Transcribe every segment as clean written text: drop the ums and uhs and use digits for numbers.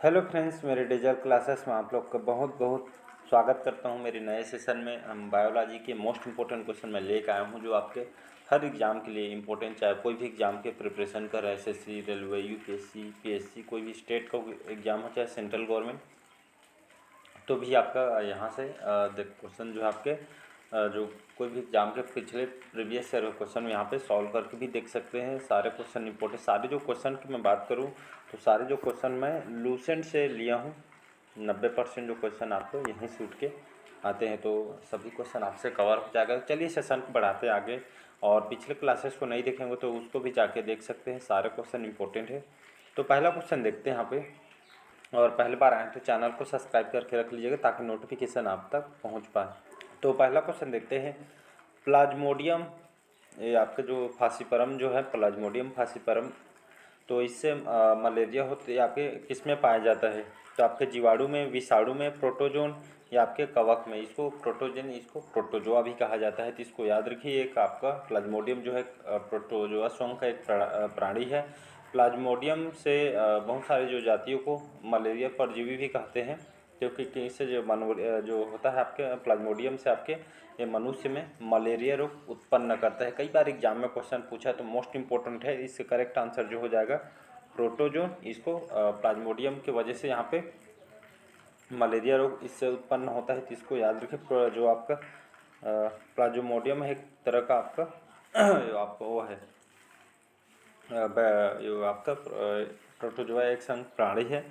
Hello friends, मेरे digital classes में आप लोग का बहुत बहुत स्वागत करता हूं। मेरे नए सेशन में हम बायोलॉजी के मोस्ट इंपॉर्टेंट क्वेश्चन मैं लेकर आया हूं, जो आपके हर एग्ज़ाम के लिए इंपॉर्टेंट, चाहे कोई भी एग्ज़ाम के प्रिपरेशन कर रहे हैं, एसएससी, रेलवे, यूपीएससी, पीएससी, कोई भी स्टेट का एग्ज़ाम हो चाहे सेंट्रल गवर्नमेंट, तो भी आपका यहाँ से क्वेश्चन जो है आपके जो कोई भी एग्जाम के पिछले प्रीवियस ईयर क्वेश्चन यहाँ पे सॉल्व करके भी देख सकते हैं। सारे क्वेश्चन इंपॉर्टेंट, सारे जो क्वेश्चन की मैं बात करूँ तो सारे जो क्वेश्चन मैं लूसेंट से लिया हूँ। 90% जो क्वेश्चन आपको यहीं से उठ के आते हैं, तो सभी क्वेश्चन आपसे कवर हो जाएगा। चलिए सेशन को बढ़ाते हैं आगे, और पिछले क्लासेस को नहीं देखेंगे तो उसको भी जाके देख सकते हैं। सारे क्वेश्चन इंपॉर्टेंट है। तो पहला क्वेश्चन देखते हैं यहाँ पे, और पहली बार आए तो चैनल को सब्सक्राइब करके रख लीजिएगा ताकि नोटिफिकेशन आप तक पहुंच पाए। तो पहला क्वेश्चन देखते हैं। प्लाज्मोडियम, ये आपके जो फासीपरम जो है, प्लाज्मोडियम फासीपरम, तो इससे मलेरिया होते आपके किस में पाया जाता है? तो आपके जीवाणु में, विषाणु में, प्रोटोजोन या आपके कवक में। इसको प्रोटोजन, इसको प्रोटोजोआ भी कहा जाता है। तो इसको याद रखिए। एक आपका प्लाज्मोडियम जो है प्रोटोजोआ स्वयं का एक प्राणी है। प्लाज्मोडियम से बहुत सारी जो जातियों को मलेरिया परजीवी भी कहते हैं, क्योंकि इससे जो होता है आपके प्लाज्मोडियम से आपके ये मनुष्य में मलेरिया रोग उत्पन्न करता है। कई बार एग्जाम में क्वेश्चन पूछा है, तो मोस्ट इंपॉर्टेंट है। इससे करेक्ट आंसर जो हो जाएगा प्रोटोजोन। इसको प्लाज्मोडियम की वजह से यहाँ पे मलेरिया रोग इससे उत्पन्न होता है। तो इसको याद रखें। जो आपका प्लाज्मोडियम है, एक तरह का आपका जो आपका वो है जो आपका प्रोटोजोआ एक संघ प्राणी है,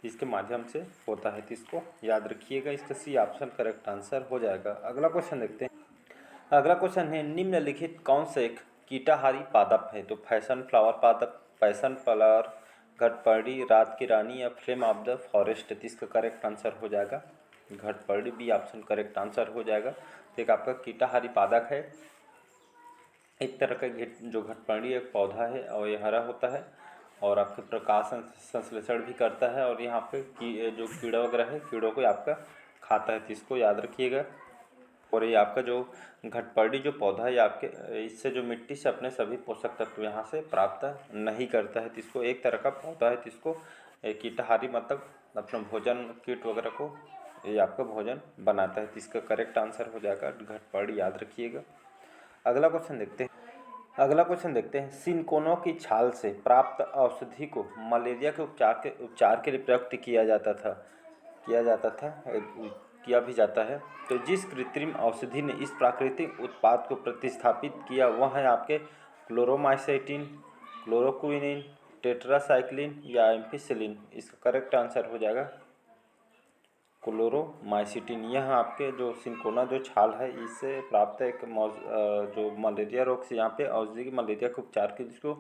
इसके माध्यम से होता है। तो इसको याद रखिएगा। इसका सी ऑप्शन करेक्ट आंसर हो जाएगा। अगला क्वेश्चन देखते हैं। अगला क्वेश्चन है, निम्नलिखित कौन सा एक कीटाहारी पादप है? तो फैशन फ्लावर पादप, पैशन फ्लावर, घटपर्णी, रात की रानी या फ्लेम ऑफ द फॉरेस्ट। तो इसका करेक्ट आंसर हो जाएगा घटपर्णी। बी ऑप्शन करेक्ट आंसर हो जाएगा। तो एक आपका कीटाहारी पादप है, एक तरह का जो घटपर्णी एक पौधा है, और ये हरा होता है और आपके प्रकाश संश्लेषण भी करता है, और यहाँ पे जो कीड़ा वगैरह है, कीड़ों को आपका खाता है। तो इसको याद रखिएगा। और ये आपका जो घटपर्णी जो पौधा है, आपके इससे जो मिट्टी से अपने सभी पोषक तत्व यहाँ से प्राप्त नहीं करता है। तो इसको एक तरह का पौधा है। तो इसको कीटाहारी मतलब अपना भोजन, कीट वगैरह को ये आपका भोजन बनाता है। तो इसका करेक्ट आंसर हो जाएगा घटपर्णी, याद रखिएगा। अगला क्वेश्चन देखते हैं। अगला क्वेश्चन देखते हैं। सिनकोनों की छाल से प्राप्त औषधि को मलेरिया के उपचार के लिए प्रयुक्त किया भी जाता है। तो जिस कृत्रिम औषधि ने इस प्राकृतिक उत्पाद को प्रतिस्थापित किया, वह है आपके क्लोरोमाइसेटिन, क्लोरोक्विनिन, टेट्रासाइक्लिन या एम्पिसिलिन। इसका करेक्ट आंसर हो जाएगा क्लोरोमाइसिटिन। यह आपके जो सिनकोना जो छाल है, इससे प्राप्त एक जो मलेरिया रोग से यहाँ पे औषधि मलेरिया के उपचार के जिसको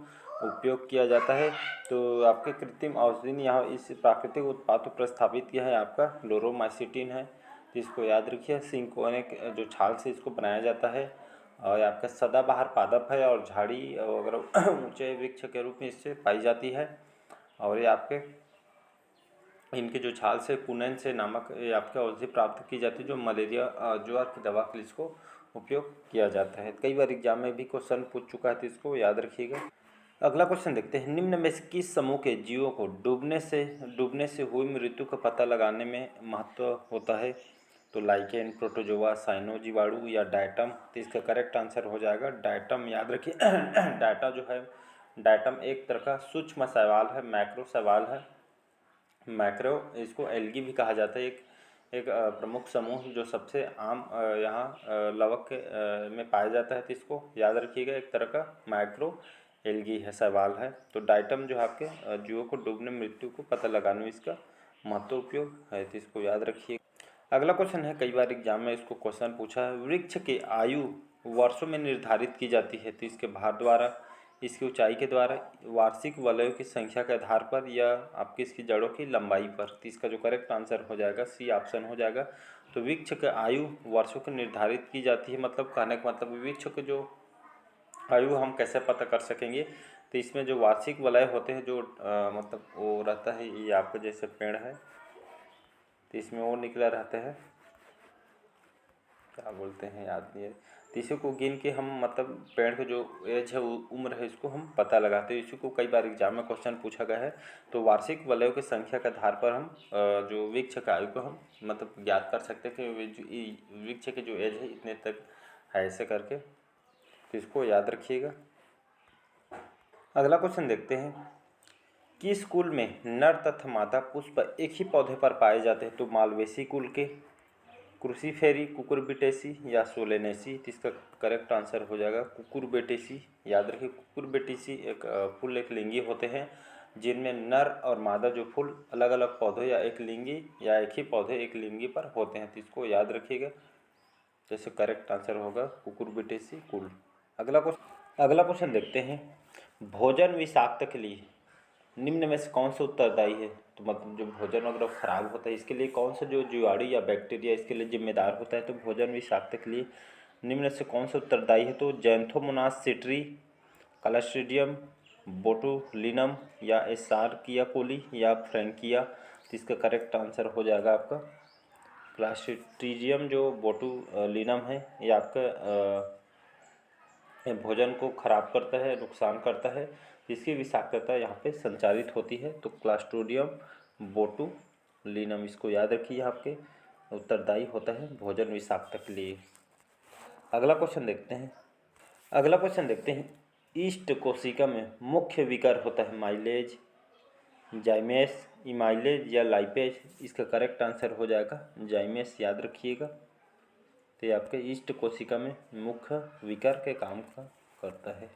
उपयोग किया जाता है। तो आपके कृत्रिम औषधि ने यहाँ इस प्राकृतिक उत्पाद को प्रस्थापित किया है, आपका क्लोरोमाइसिटिन है। तो इसको याद रखिए। सिनकोने जो छाल से इसको बनाया जाता है, और आपका सदाबहार पादप है, और झाड़ी वगैरह ऊंचे वृक्ष के रूप में इससे पाई जाती है। और ये आपके इनके जो छाल से पुनन से नामक ये आपके औषधि प्राप्त की जाती है, जो मलेरिया ज्वर की दवा के लिए इसको उपयोग किया जाता है। कई बार एग्जाम में भी क्वेश्चन पूछ चुका है, तो इसको याद रखिएगा। अगला क्वेश्चन देखते हैं। निम्न में से किस समूह के जीवों को डूबने से हुई मृत्यु का पता लगाने में महत्व होता है? तो लाइकेन, प्रोटोजोआ, साइनो जीवाणु या डायटम। तो इसका करेक्ट आंसर हो जाएगा डायटम, याद रखिए। डाटा जो है, डायटम एक तरह का सूक्ष्म शैवाल है, मैक्रो शैवाल है। मैक्रो, इसको एल्गी भी कहा जाता है। एक प्रमुख समूह जो सबसे आम यहाँ लवक में पाया जाता है। तो इसको याद रखिएगा। एक तरह का मैक्रो एल्गी है, शैवाल है। तो डाइटम जो है आपके जीवों को डूबने मृत्यु को पता लगाने में इसका महत्व उपयोग है। तो इसको याद रखिए। अगला क्वेश्चन है, कई बार एग्जाम में इसको क्वेश्चन पूछा है। वृक्ष की आयु वर्षों में निर्धारित की जाती है। तो इसके भार द्वारा, इसकी ऊंचाई के द्वारा, वार्षिक वलयों की संख्या के आधार पर, या आपकी इसकी जड़ों की लंबाई पर। तो इसका जो करेक्ट आंसर हो जाएगा सी ऑप्शन हो जाएगा। तो वृक्ष की आयु वर्षों की निर्धारित की जाती है, मतलब कहने का मतलब वृक्ष की जो आयु हम कैसे पता कर सकेंगे? तो इसमें जो वार्षिक वलय होते हैं, जो मतलब वो रहता है, ये आपका जैसे पेड़ है, तो इसमें वो निकला रहते हैं, क्या बोलते हैं याद नहीं है। तो इसी को गिन के हम मतलब पेड़ की जो एज है उम्र है इसको हम पता लगाते हैं। इसी को कई बार एग्जाम में क्वेश्चन पूछा गया है। तो वार्षिक वलयों की संख्या के आधार पर हम जो वृक्ष का आयु को हम मतलब ज्ञात कर सकते हैं कि वृक्ष की जो एज है इतने तक है, ऐसे करके। तो इसको याद रखिएगा। अगला क्वेश्चन देखते हैं कि स्कूल में नर तथा मादा पुष्प एक ही पौधे पर पाए जाते हैं। तो मालवेसी कुल के, क्रूसीफेरी, कुकुरबिटेसी या सोलेनेसी। तो इसका करेक्ट आंसर हो जाएगा कुकुरबिटेसी। याद रखिए कुकुरबिटेसी एक फूल एक लिंगी होते हैं जिनमें नर और मादा जो फूल अलग अलग पौधे या एक लिंगी या एक ही पौधे एक लिंगी पर होते हैं। तो इसको याद रखिएगा। जैसे करेक्ट आंसर होगा कुकुरबिटेसी कुल। अगला क्वेश्चन देखते हैं, भोजन विषाक्त के लिए निम्न में से कौन सा उत्तरदायी है। तो मतलब जो भोजन अगर खराब होता है इसके लिए कौन सा जो जीवाणु या बैक्टीरिया इसके लिए जिम्मेदार होता है। तो भोजन विषाक्त के लिए निम्न में से कौन सा उत्तरदायी है। तो जैंथोमोनास सिट्री, क्लस्ट्रीडियम बोटुलिनम या एसारकिया कोली या फ्रैंकिया। तो इसका करेक्ट आंसर हो जाएगा आपका क्लस्ट्रीडियम जो बोटुलिनम है। ये आपका भोजन को खराब करता है, नुकसान करता है, इसकी विषाक्तता यहाँ पे संचारित होती है। तो क्लास्ट्रोडियम बोटुलिनम इसको याद रखिए, आपके उत्तरदायी होता है भोजन विषाक्त के लिए। अगला क्वेश्चन देखते हैं ईस्ट कोशिका में मुख्य विकर होता है माइलेज, जाइमेस, इमाइलेज या लाइपेज। इसका करेक्ट आंसर हो जाएगा जाइमेस। याद रखिएगा। तो ये आपके ईस्ट कोशिका में मुख्य विकर के काम का करता है।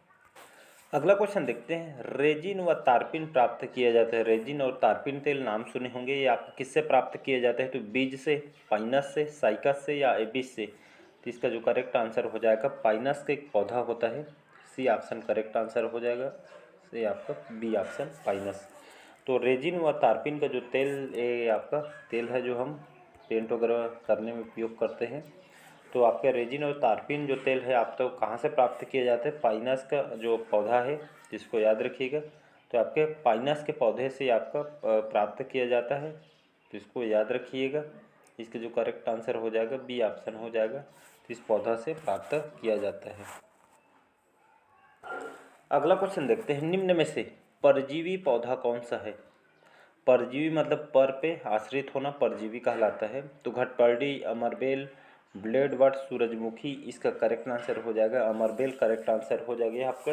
अगला क्वेश्चन देखते हैं, रेजिन व तारपिन प्राप्त किया जाता है। रेजिन और तारपिन तेल नाम सुने होंगे, ये आप किससे प्राप्त किए जाते हैं। तो बीज से, पाइनस से, साइकस से या एबिस से। तो इसका जो करेक्ट आंसर हो जाएगा पाइनस का एक पौधा होता है। सी ऑप्शन करेक्ट आंसर हो जाएगा। ये आपका बी ऑप्शन पाइनस। तो रेजिन व तारपिन का जो तेल, ये आपका तेल है जो हम पेंट वगैरह करने में उपयोग करते हैं। तो आपका रेजिन और तारपिन जो तेल है आप तो कहाँ से प्राप्त किया जाता है। पाइनस का जो पौधा है जिसको याद रखिएगा। तो आपके पाइनस के पौधे से आपका प्राप्त किया जाता है। तो इसको याद रखिएगा। इसके जो करेक्ट आंसर हो जाएगा बी ऑप्शन हो जाएगा। तो इस पौधा से प्राप्त किया जाता है। अगला क्वेश्चन देखते हैं, निम्न में से परजीवी पौधा कौन सा है। परजीवी मतलब पर पे आश्रित होना परजीवी कहलाता है। तो घटपर्डी, अमरबेल, ब्लेड वट, सूरजमुखी। इसका करेक्ट आंसर हो जाएगा अमरबेल। करेक्ट आंसर हो जाएगा। ये आपका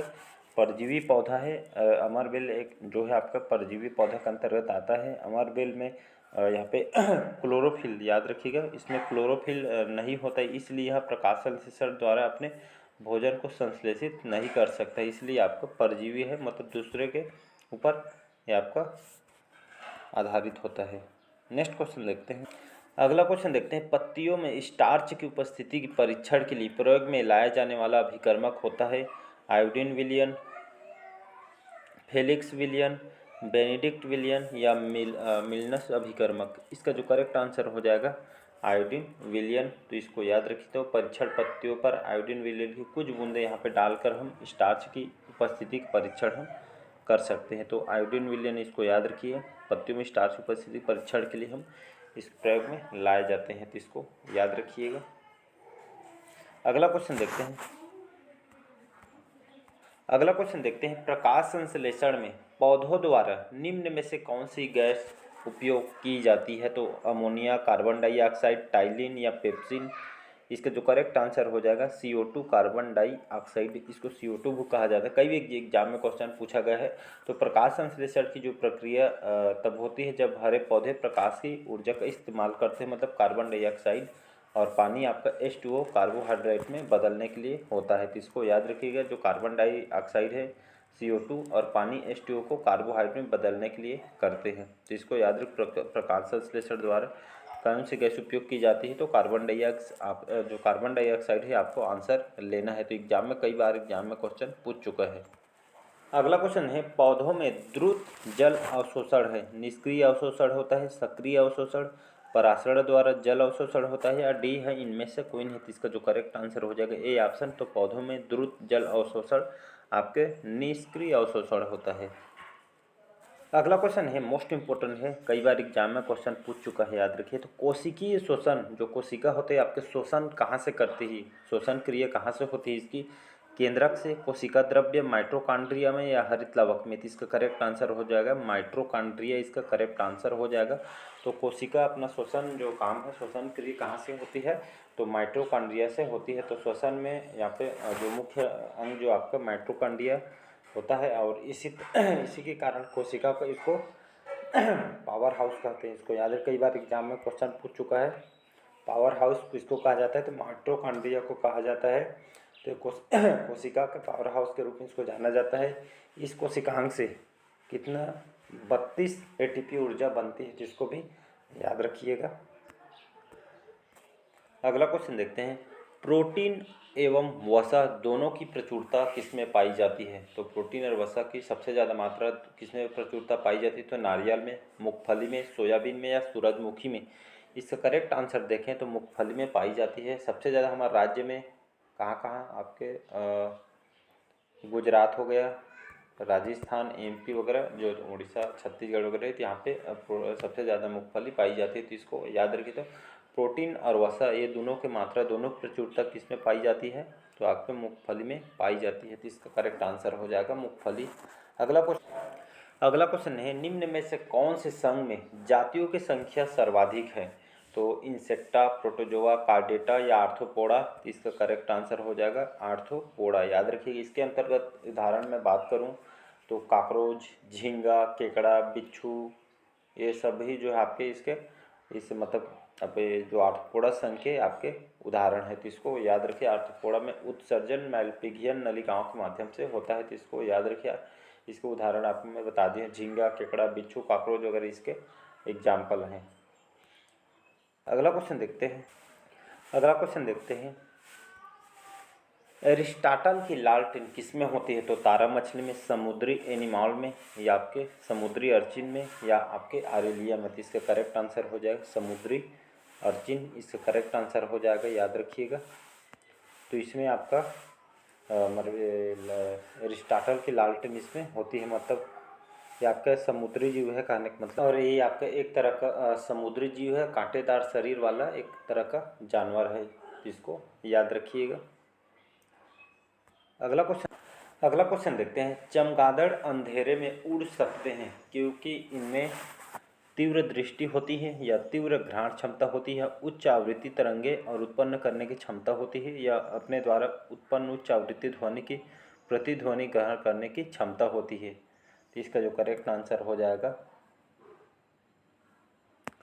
परजीवी पौधा है। अमरबेल एक जो है आपका परजीवी पौधा के अंतर्गत आता है। अमरबेल में यहाँ पे क्लोरोफिल याद रखिएगा, इसमें क्लोरोफिल नहीं होता है, इसलिए यह प्रकाश संश्लेषण द्वारा अपने भोजन को संश्लेषित नहीं कर सकता, इसलिए आपका परजीवी है, मतलब दूसरे के ऊपर ये आपका आधारित होता है। नेक्स्ट क्वेश्चन देखते हैं। अगला क्वेश्चन देखते हैं, पत्तियों में स्टार्च की उपस्थिति के परीक्षण के लिए प्रयोग में लाया जाने वाला अभिकर्मक होता है आयोडीन विलयन, फेलिक्स विलयन, बेनेडिक्ट विलयन या मिलनस अभिकर्मक। इसका जो करेक्ट आंसर हो जाएगा आयोडीन विलयन। तो इसको याद रखिए। तो परीक्षण पत्तियों पर आयोडीन विलयन की कुछ बूंदें यहाँ पे डालकर हम स्टार्च की उपस्थिति का परीक्षण हम कर सकते हैं। तो आयोडीन विलयन इसको याद रखिए। पत्तियों में स्टार्च की उपस्थिति परीक्षण के लिए हम इस प्रयोग में लाए जाते हैं, तो इसको याद रखिएगा। अगला क्वेश्चन देखते हैं, प्रकाश संश्लेषण में पौधों द्वारा निम्न में से कौन सी गैस उपयोग की जाती है। तो अमोनिया, कार्बन डाइऑक्साइड, टाइलिन या पेप्सिन। इसका जो करेक्ट आंसर हो जाएगा CO2 कार्बन डाइऑक्साइड। इसको CO2 भी कहा जाता है, कई भी एग्जाम में क्वेश्चन पूछा गया है। तो प्रकाश संश्लेषण की जो प्रक्रिया तब होती है जब हरे पौधे प्रकाश की ऊर्जा का इस्तेमाल करते हैं, मतलब कार्बन डाइऑक्साइड और पानी आपका H2O कार्बोहाइड्रेट में बदलने के लिए होता है। तो इसको याद रखिएगा। जो कार्बन डाइऑक्साइड है CO2 और पानी H2O को कार्बोहाइड्रेट में बदलने के लिए करते हैं। तो इसको याद रख, प्रकाश संश्लेषण द्वारा कौन सी गैस उपयोग की जाती है। तो जो कार्बन डाइऑक्साइड है आपको आंसर लेना है। तो एग्जाम में कई बार में क्वेश्चन पूछ चुका है। अगला क्वेश्चन है, पौधों में द्रुत जल अवशोषण है, निष्क्रिय अवशोषण होता है, सक्रिय अवशोषण, पराशरण द्वारा जल अवशोषण होता है या डी है इनमें से कोई नहीं। इसका जो करेक्ट आंसर हो जाएगा ए ऑप्शन। तो पौधों में द्रुत जल अवशोषण आपके निष्क्रिय अवशोषण होता है। अगला क्वेश्चन है मोस्ट इम्पोर्टेंट है, कई बार एग्जाम में क्वेश्चन पूछ चुका है, याद रखिए। तो कोशिकीय शोषण, जो कोशिका होते हैं आपके, शोषण कहाँ से करती है, शोषण क्रिया कहाँ से होती है इसकी? केंद्रक से, कोशिका द्रव्य, माइटोकॉन्ड्रिया में या हरित लवक में? तो इसका करेक्ट आंसर हो जाएगा माइटोकॉन्ड्रिया, इसका करेक्ट आंसर हो जाएगा। तो कोशिका अपना शोषण जो काम है, शोषण क्रिया कहाँ से होती है? तो माइटोकॉन्ड्रिया से होती है। तो शोषण में यहाँ पे जो मुख्य अंग जो आपका माइटोकॉन्ड्रिया होता है, और इसी के कारण कोशिका को इसको पावर हाउस कहते हैं। इसको याद है, कई बार एग्जाम में क्वेश्चन पूछ चुका है। पावर हाउस किसको कहा जाता है? तो माइटोकॉन्ड्रिया को कहा जाता है। तो कोशिका के पावर हाउस के रूप में इसको जाना जाता है। इस कोशिकांग से कितना 32 एटीपी ऊर्जा बनती है, जिसको भी याद रखिएगा। अगला क्वेश्चन देखते हैं, प्रोटीन एवं वसा दोनों की प्रचुरता किसमें पाई जाती है? तो प्रोटीन और वसा की सबसे ज़्यादा मात्रा किसमें प्रचुरता पाई जाती है? तो नारियल में, मूंगफली में, सोयाबीन में या सूरजमुखी में? इसका करेक्ट आंसर देखें तो मूंगफली में पाई जाती है सबसे ज़्यादा। हमारे राज्य में कहाँ कहाँ आपके गुजरात हो गया, राजस्थान, एमपी वगैरह, जो उड़ीसा, छत्तीसगढ़ वगैरह है, तो यहाँ पे सबसे ज़्यादा मूंगफली पाई जाती है। तो इसको याद रखिए। तो प्रोटीन और वसा ये दोनों की मात्रा, दोनों की प्रचुरता किसमें पाई जाती है? तो आपके मूंगफली में पाई जाती है। तो इसका करेक्ट आंसर हो जाएगा मूंगफली। अगला क्वेश्चन है, निम्न में से कौन से संघ में जातियों की संख्या सर्वाधिक है? तो इंसेक्टा, प्रोटोजोआ, कार्डेटा या आर्थ्रोपोडा? इसका करेक्ट आंसर हो जाएगा आर्थ्रोपोडा। याद रखिए। इसके अंतर्गत उदाहरण में बात करूं तो काकरोच, झींगा, केकड़ा, बिच्छू, ये सभी जो है आपके इस मतलब आपके जो आर्थ्रोपोडा संघ के आपके उदाहरण है। तो इसको याद रखिए। आर्थ्रोपोडा में उत्सर्जन मैलपिघियन नलिकाओं के माध्यम से होता है। तो इसको याद रखिए। इसके उदाहरण आपको मैं बता दिए, झींगा, केकड़ा, बिच्छू, काकरोच वगैरह इसके एग्जाम्पल हैं। अगला क्वेश्चन देखते हैं, एरिस्टाटल की लालटेन किसमें होती है? तो तारा मछली में, समुद्री एनिमल में, या आपके समुद्री अर्चिन में, या आपके आरेलिया में? तो इसका करेक्ट आंसर हो जाएगा समुद्री अर्चिन, इसका करेक्ट आंसर हो जाएगा, याद रखिएगा। तो इसमें आपका मतलब एरिस्टाटल की लालटेन इसमें होती है, मतलब ये आपका समुद्री जीव है कहने का मतलब। और ये आपका एक तरह का समुद्री जीव है, कांटेदार शरीर वाला एक तरह का जानवर है, जिसको याद रखिएगा। अगला क्वेश्चन देखते हैं, चमगादड़ अंधेरे में उड़ सकते हैं क्योंकि इनमें तीव्र दृष्टि होती है, या तीव्र घ्राण क्षमता होती है, उच्च आवृत्ति तरंगे और उत्पन्न करने की क्षमता होती है, या अपने द्वारा उत्पन्न उच्च आवृत्ति ध्वनि की प्रतिध्वनि ग्रहण करने की क्षमता होती है? तो इसका जो करेक्ट आंसर हो जाएगा,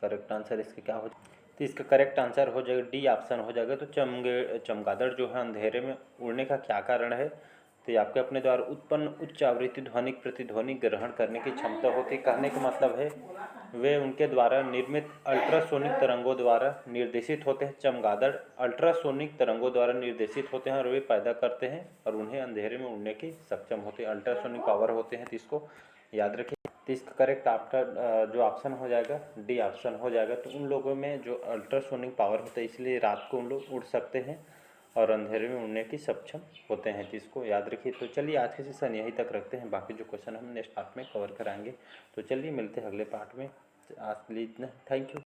करेक्ट आंसर इसका क्या हो जाएगा? तो इसका करेक्ट आंसर हो जाएगा डी ऑप्शन हो जाएगा। तो चमगादड़ जो है अंधेरे में उड़ने का क्या कारण है? तो ये आपके अपने द्वारा उत्पन्न उच्च आवृत्ति ध्वनिक प्रतिध्वनि ग्रहण करने की क्षमता होती है। कहने का मतलब है वे उनके द्वारा निर्मित अल्ट्रासोनिक तरंगों द्वारा निर्देशित होते हैं। चमगादड़ अल्ट्रासोनिक तरंगों द्वारा निर्देशित होते हैं और वे पैदा करते हैं और उन्हें अंधेरे में उड़ने की सक्षम होते हैं, अल्ट्रासोनिक पावर होते हैं। तो इसको याद रखिए। तो इसका करेक्ट आफ्टर जो ऑप्शन हो जाएगा डी ऑप्शन हो जाएगा। तो उन लोगों में जो अल्ट्रासोनिक पावर होता है, इसलिए रात को उन लोग उड़ सकते हैं और अंधेरे में उड़ने की सक्षम होते हैं। तो इसको याद रखिए। तो चलिए आज के सेशन यहीं तक रखते हैं, बाकी जो क्वेश्चन हम नेक्स्ट पार्ट में कवर कराएंगे। तो चलिए मिलते हैं अगले पार्ट में। आज के लिए इतना, थैंक यू।